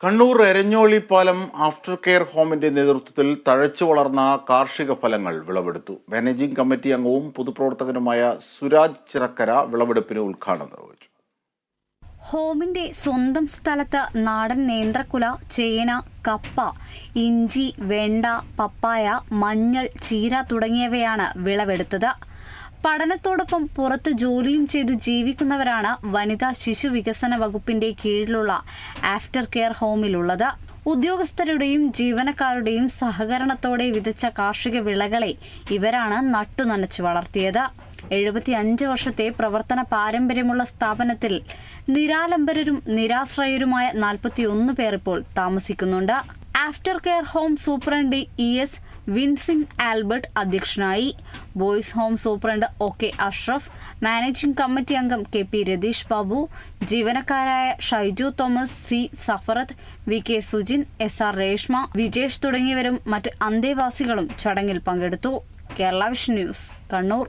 Kannur എരഞ്ഞോളിപ്പാലം after care ഹോമിന്റെ നേതൃത്വത്തിൽ തഴച്ചു വളർന്ന കാർഷിക ഫലങ്ങൾ വിളവെടുത്തു. മാനേജിംഗ് കമ്മിറ്റി അംഗവും പൊതുപ്രവർത്തകനുമായ സുരാജ് ചിറക്കര വിളവെടുപ്പിന് ഉദ്ഘാടനം നിർവഹിച്ചു. ഹോമിന്റെ സ്വന്തം സ്ഥലത്ത് നാടൻ നേന്ത്രക്കുല, ചേന, കപ്പ, ഇഞ്ചി, വെണ്ട, പപ്പായ, മഞ്ഞൾ, ചീര തുടങ്ങിയവയാണ് വിളവെടുത്തത്. പഠനത്തോടൊപ്പം പുറത്ത് ജോലിയും ചെയ്തു ജീവിക്കുന്നവരാണ് വനിതാ ശിശു വികസന വകുപ്പിന്റെ കീഴിലുള്ള ആഫ്റ്റർ കെയർ ഹോമിലുള്ളത്. ഉദ്യോഗസ്ഥരുടെയും ജീവനക്കാരുടെയും സഹകരണത്തോടെ വിതച്ച കാർഷിക വിളകളെ ഇവരാണ് നട്ടുനനച്ചു വളർത്തിയത്. 75 വർഷത്തെ പ്രവർത്തന പാരമ്പര്യമുള്ള സ്ഥാപനത്തിൽ നിരാലംബരും നിരാശ്രയരുമായ 41 പേർ ഇപ്പോൾ താമസിക്കുന്നുണ്ട്. After care home superintendent ES Vinsing Albert അധ്യക്ഷനായി. Boys home superintendent OK Ashraf, managing committee അംഗം KP രതീഷ് ബാബു, ജീവനക്കാരായ Shaiju Thomas, C Safarath, VK Sujin, SR Reshma, Vijesh തുടങ്ങിയവരും മറ്റ് അന്തേവാസികളും ചടങ്ങിൽ പങ്കെടുത്തു. Kerala vision news, Kannur.